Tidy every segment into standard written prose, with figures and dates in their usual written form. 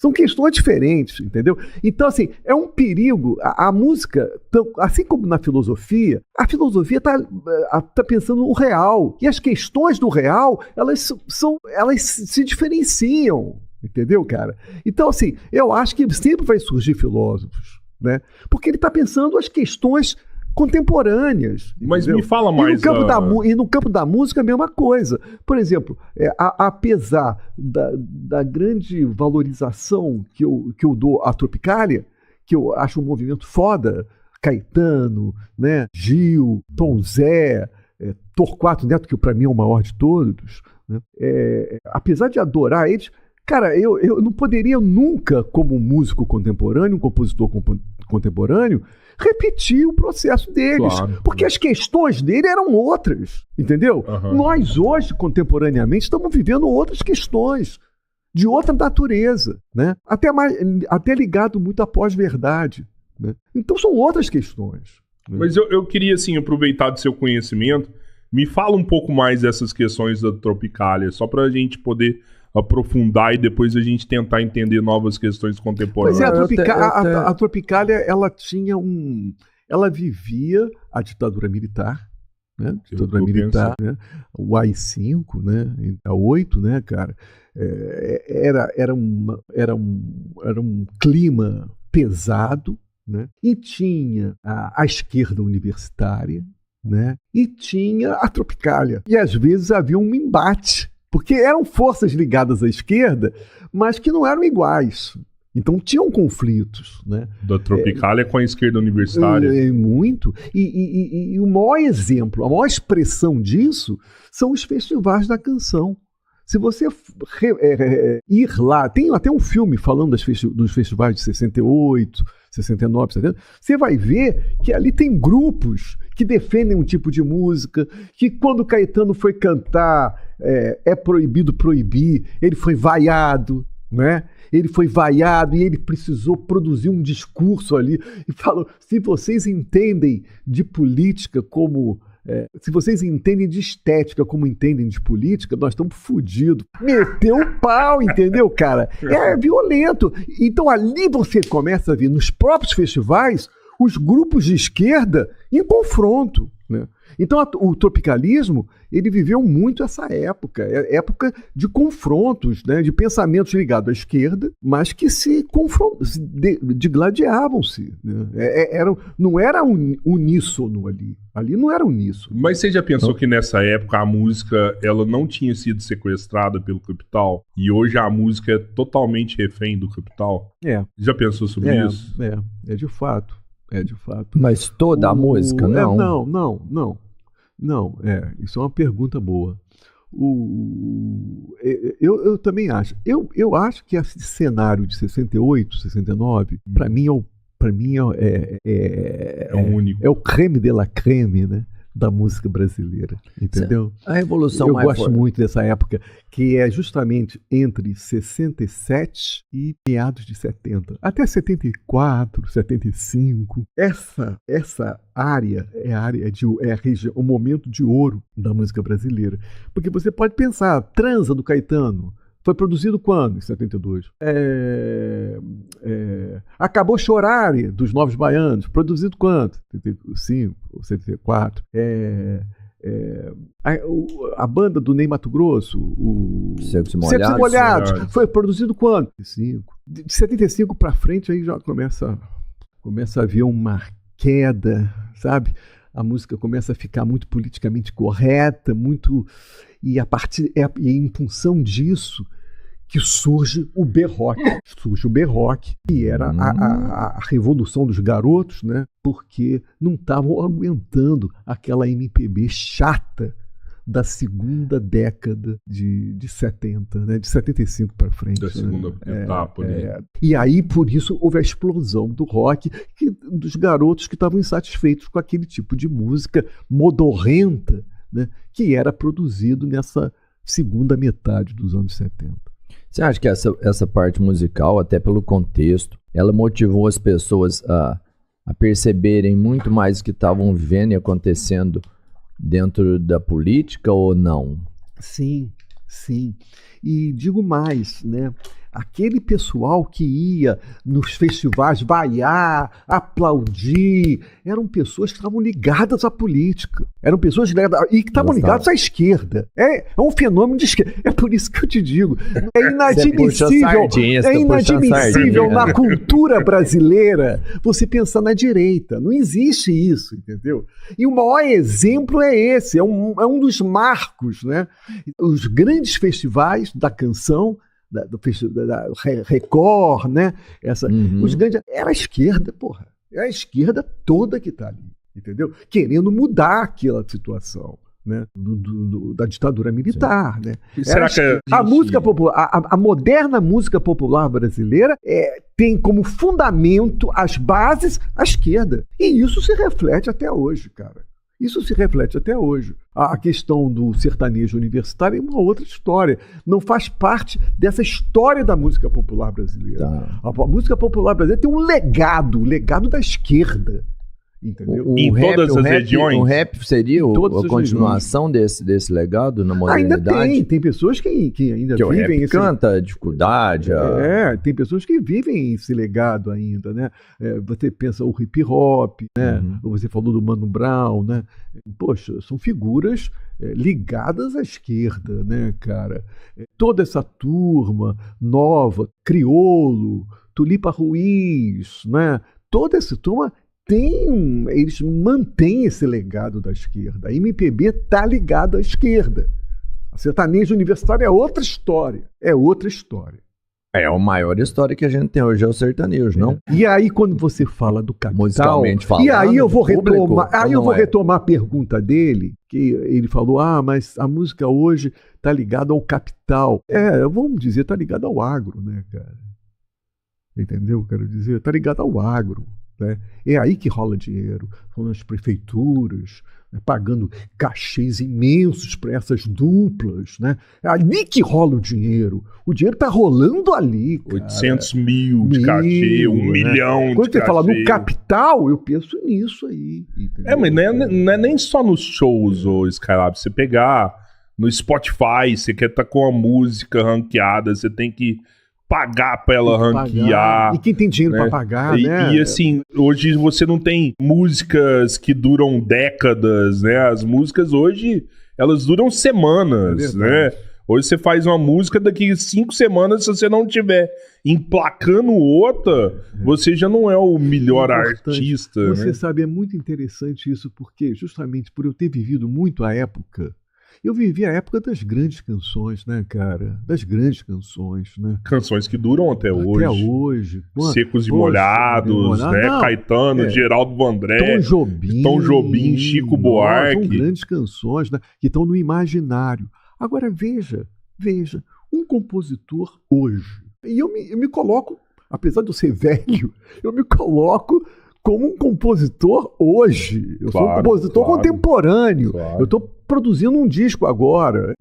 São questões diferentes, entendeu? Então, assim, é um perigo. A música, assim como na filosofia, a filosofia tá pensando no real. E as questões do real, elas se diferenciam, entendeu, cara? Então, assim, eu acho que sempre vai surgir filósofos, né? Porque ele está pensando as questões contemporâneas. Mas entendeu? me fala mais... E no campo da música, a mesma coisa. Por exemplo, apesar da grande valorização que eu dou à Tropicália, que eu acho um movimento foda, Caetano, né, Gil, Tom Zé, Torquato Neto, que para mim é o maior de todos, né, apesar de adorar eles, cara, eu não poderia nunca, como músico contemporâneo, um compositor contemporâneo, repetir o processo deles. Claro. Porque as questões dele eram outras, entendeu? Uhum. Nós hoje, contemporaneamente, estamos vivendo outras questões de outra natureza, né? Até ligado muito à pós-verdade, né? Então são outras questões. Né? Mas eu queria, assim, aproveitar do seu conhecimento, me fala um pouco mais dessas questões da Tropicália, só para a gente poder aprofundar e depois a gente tentar entender novas questões contemporâneas. Pois é, a Tropicália, ela tinha ela vivia a ditadura militar, né? Ditadura militar, né? O AI-5, né? A 8, né, cara? Era um clima pesado, né? E tinha a esquerda universitária, né? E tinha a Tropicália. E às vezes havia um embate, porque eram forças ligadas à esquerda, mas que não eram iguais. Então tinham conflitos, né? Da Tropicália com a esquerda universitária. Muito. E o maior exemplo, a maior expressão disso são os festivais da canção. Se você ir lá, tem até um filme falando dos festivais de 68, 69, 70, você vai ver que ali tem grupos que defendem um tipo de música, que quando Caetano foi cantar É Proibido Proibir, ele foi vaiado, né? Ele foi vaiado e ele precisou produzir um discurso ali e falou, se vocês entendem de política como... se vocês entendem de estética como entendem de política, nós estamos fodidos. Meteu o pau, entendeu, cara? É violento. Então ali você começa a ver nos próprios festivais os grupos de esquerda em confronto, né? Então o tropicalismo, ele viveu muito essa época, época de confrontos, né, de pensamentos ligados à esquerda, mas que se digladiavam-se, né? Não era uníssono ali não era uníssono. Mas você já pensou que nessa época a música ela não tinha sido sequestrada pelo capital e hoje a música é totalmente refém do capital? Já pensou sobre isso? É de fato. Mas toda a música, não? Não, isso é uma pergunta boa. Eu também acho. Eu acho que esse cenário de 68, 69, para mim é único. É o creme de la creme, né, da música brasileira, entendeu? A revolução eu gosto muito dessa época, que é justamente entre 67 e meados de 70, até 74, 75. Essa área o momento de ouro da música brasileira. Porque você pode pensar, Transa do Caetano foi produzido quando? Em 72. Acabou Chorare, dos Novos Baianos, produzido quando? 75 ou 74. A banda do Ney Matogrosso, o Secos e Molhados, foi produzido quando? 75. De 75 para frente aí já começa a haver uma queda, sabe? A música começa a ficar muito politicamente correta, e em função disso que surge o B-Rock. Que era a revolução dos garotos, né? Porque não estavam aguentando aquela MPB chata da segunda década de 70, né? De 75 para frente. Da segunda etapa. E aí, por isso, houve a explosão do rock, dos garotos que estavam insatisfeitos com aquele tipo de música modorrenta, né? Que era produzido nessa segunda metade dos anos 70. Você acha que essa parte musical, até pelo contexto, ela motivou as pessoas a perceberem muito mais o que estavam vivendo e acontecendo dentro da política ou não? Sim. E digo mais, né? aquele pessoal que ia nos festivais vaiar, aplaudir, eram pessoas que estavam ligadas à política. Eram pessoas ligadas e que estavam ligadas à esquerda. É um fenômeno de esquerda. É por isso que eu te digo. É inadmissível na cultura brasileira você pensar na direita. Não existe isso, entendeu? E o maior exemplo é esse. É um dos marcos, né? Os grandes festivais da canção, da Record, né? Os grandes, era a esquerda, porra. É a esquerda toda que está ali, entendeu? Querendo mudar aquela situação, né? Da ditadura militar, né? Será que a música popular, a moderna música popular brasileira tem como fundamento, as bases, a esquerda. E isso se reflete até hoje, cara. Isso se reflete até hoje. A questão do sertanejo universitário é uma outra história. Não faz parte dessa história da música popular brasileira. Tá. A música popular brasileira tem um legado, o legado da esquerda. Entendeu? Em todas as regiões? O rap seria a continuação desse legado na modernidade? Ainda tem pessoas que ainda que vivem... O rap canta a dificuldade. Tem pessoas que vivem esse legado ainda, né? Você pensa o hip hop, né? Você falou do Mano Brown, né? Poxa, são figuras ligadas à esquerda, né, cara? Toda essa turma nova, Criolo, Tulipa Ruiz, né? Toda essa turma eles mantêm esse legado da esquerda. A MPB está ligada à esquerda. A sertanejo universitário é outra história. É outra história. É a maior história que a gente tem hoje, é o sertanejo, não? E aí, quando você fala do capital... Musicalmente falando, e aí eu vou retomar a pergunta dele, que ele falou, mas a música hoje está ligada ao capital. Vamos dizer, está ligada ao agro, né, cara? Entendeu? Quero dizer, está ligada ao agro. Né? É aí que rola dinheiro, são nas prefeituras, né, pagando cachês imensos para essas duplas, né? É ali que rola o dinheiro está rolando ali, cara. 800 mil de cachê, 1 milhão de Quando você cachê. fala no capital, eu penso nisso aí, entendeu? Mas não é nem só nos shows, Skylab, você pegar no Spotify, você quer estar com a música ranqueada, você tem que pagar pra ela ranquear. E quem tem dinheiro pra pagar, né? E assim, hoje você não tem músicas que duram décadas, né? As músicas hoje, elas duram semanas, né? Hoje você faz uma música, daqui 5 semanas, se você não tiver emplacando outra, você já não é o melhor artista. Você sabe, é muito interessante isso, porque justamente por eu ter vivido muito a época, eu vivi a época das grandes canções, né, cara? Das grandes canções, né? Canções que duram até hoje. Até hoje. Secos e Molhados, né? Não, Caetano, Geraldo Vandré, Tom Jobim, Chico Buarque. São grandes canções, né, que estão no imaginário. Agora veja, um compositor hoje, e eu me coloco, apesar de eu ser velho, eu me coloco como um compositor hoje. Eu sou um compositor contemporâneo. Eu estou produzindo um disco agora.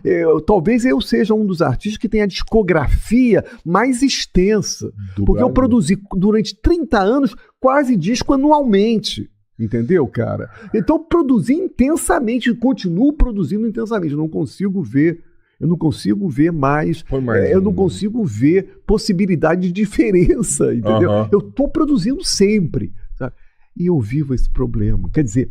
Talvez eu seja um dos artistas que tem a discografia mais extensa. Porque eu produzi durante 30 anos quase disco anualmente. Entendeu, cara? Então produzi intensamente, continuo produzindo intensamente. Eu não consigo ver mais, eu não consigo ver possibilidade de diferença, entendeu? Eu estou produzindo sempre, sabe? E eu vivo esse problema. Quer dizer,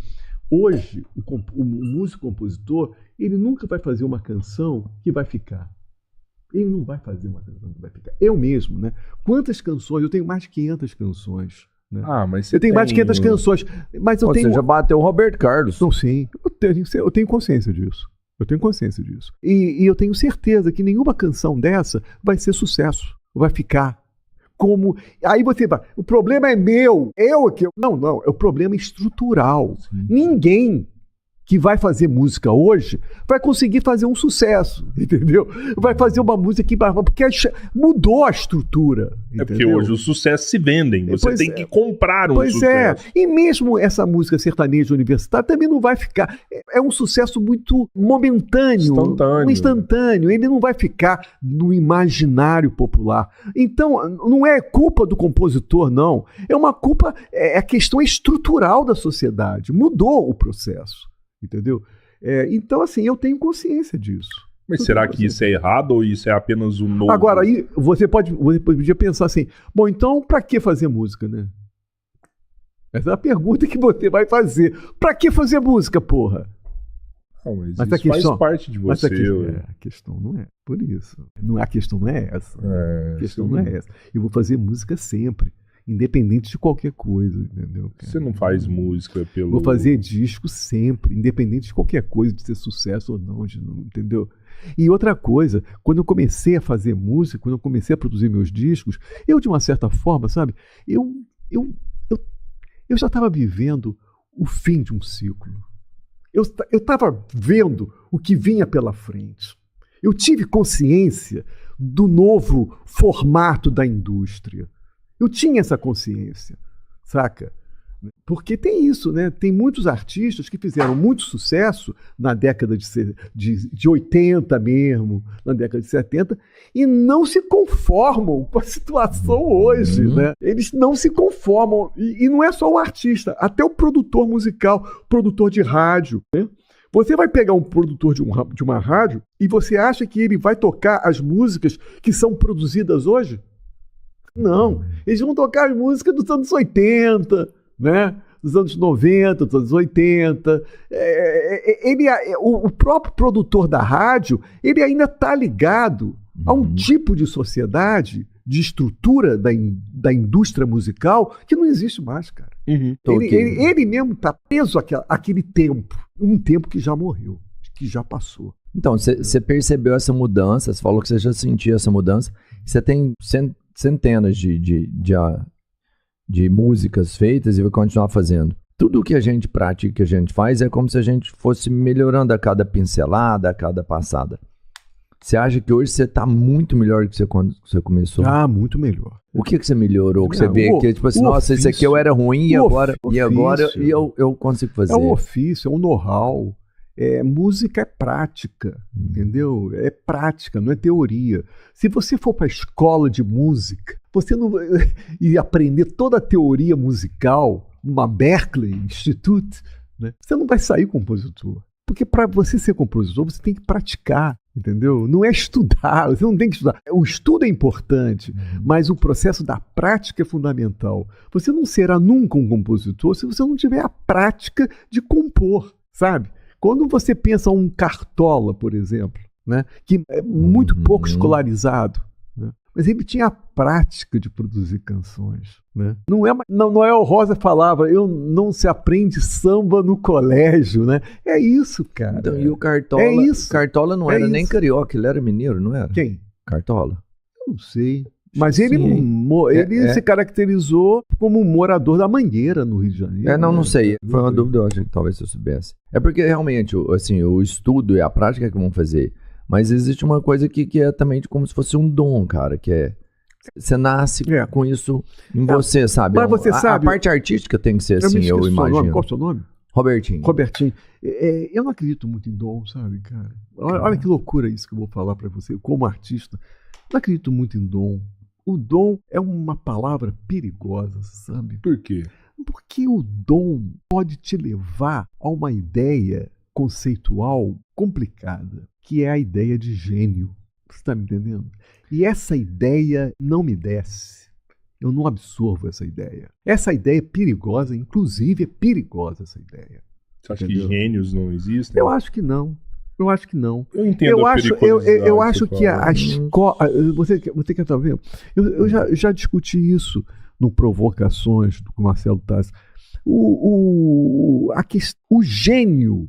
hoje o músico-compositor, ele nunca vai fazer uma canção que vai ficar. Ele não vai fazer uma canção que vai ficar. Eu mesmo, né? Quantas canções? Eu tenho mais de 500 canções. Né? Mas eu tenho mais de 500 canções. Mas eu tenho... Você já bateu o Roberto Carlos. Não, sim. Eu tenho consciência disso. E eu tenho certeza que nenhuma canção dessa vai ser sucesso. Vai ficar como... Aí você vai... O problema é meu. Não. O problema é estrutural. Sim. Ninguém que vai fazer música hoje vai conseguir fazer um sucesso, entendeu? Vai fazer uma música que... Porque mudou a estrutura, entendeu? Porque hoje os sucessos se vendem. Você tem que comprar um sucesso. Pois é. E mesmo essa música sertaneja universitária também não vai ficar... É um sucesso muito momentâneo. Instantâneo. Ele não vai ficar no imaginário popular. Então, não é culpa do compositor, não. É uma culpa... É a questão estrutural da sociedade. Mudou o processo. Entendeu? Então, assim, eu tenho consciência disso. Mas será que isso é errado ou isso é apenas um novo? Agora, aí você podia pensar assim, bom, então pra que fazer música, né? Essa é a pergunta que você vai fazer. Pra que fazer música, porra? Mas Mas isso faz parte de você. A questão não é por isso. A questão não é essa. A questão não é essa. Eu vou fazer música sempre, independente de qualquer coisa, entendeu? Cara? Você não faz música pelo... Vou fazer disco sempre, independente de qualquer coisa, de ser sucesso ou não, entendeu? E outra coisa, quando eu comecei a fazer música, quando eu comecei a produzir meus discos, eu, de uma certa forma, sabe, eu já estava vivendo o fim de um ciclo. Eu estava vendo o que vinha pela frente. Eu tive consciência do novo formato da indústria. Eu tinha essa consciência, saca? Porque tem isso, né? Tem muitos artistas que fizeram muito sucesso na década de 80 mesmo, na década de 70, e não se conformam com a situação hoje, né? Eles não se conformam. E não é só o artista, até o produtor musical, produtor de rádio, né? Você vai pegar um produtor de uma rádio e você acha que ele vai tocar as músicas que são produzidas hoje? Não, eles vão tocar as músicas dos anos 80, né? Dos anos 90, dos anos 80. O próprio produtor da rádio, ele ainda está ligado a um tipo de sociedade, de estrutura da indústria musical que não existe mais, cara. Ele mesmo está preso àquele tempo, um tempo que já morreu, que já passou. Então, você percebeu essa mudança, você falou que você já sentia essa mudança, você tem centenas de músicas feitas e vai continuar fazendo. Tudo o que a gente pratica, que a gente faz, é como se a gente fosse melhorando a cada pincelada, a cada passada. Você acha que hoje você está muito melhor do que quando você começou? Ah, muito melhor. O que você melhorou? Que você vê que, tipo assim, nossa, isso aqui eu era ruim e agora eu consigo fazer. É um ofício, é um know-how. Música é prática, entendeu? É prática, não é teoria. Se você for para a escola de música, você não vai e aprender toda a teoria musical numa Berklee Institute, né? Você não vai sair compositor. Porque para você ser compositor, você tem que praticar, entendeu? Não é estudar, você não tem que estudar. O estudo é importante, mas o processo da prática é fundamental. Você não será nunca um compositor se você não tiver a prática de compor, sabe? Quando você pensa um Cartola, por exemplo, né, que é muito pouco escolarizado, né, mas ele tinha a prática de produzir canções. Né? Noel Rosa falava, não se aprende samba no colégio. Né? É isso, cara. Então, e o Cartola? É isso. Cartola não era nem carioca, ele era mineiro, não era? Quem? Cartola. Eu não sei. Mas ele se caracterizou como um morador da Mangueira, no Rio de Janeiro. Não sei. Foi uma dúvida, eu acho que talvez eu soubesse. É porque realmente, assim, o estudo e a prática que vão fazer. Mas existe uma coisa que é também como se fosse um dom, cara, que é... Você nasce com isso em você, sabe? Mas você sabe... A parte artística tem que ser assim, eu imagino. Qual é o seu nome? Robertinho. Eu não acredito muito em dom, sabe, cara? Olha que loucura isso que eu vou falar pra você, como artista. Não acredito muito em dom. O dom é uma palavra perigosa, sabe? Por quê? Porque o dom pode te levar a uma ideia conceitual complicada, que é a ideia de gênio. Você está me entendendo? E essa ideia não me desce. Eu não absorvo essa ideia. Essa ideia é perigosa, inclusive é perigosa essa idea. Você acha que gênios não existem? Eu acho que não. Eu acho que não. Eu entendo eu acho que a escola... Você quer saber? Eu já discuti isso no Provocações com o Marcelo Tassi. O gênio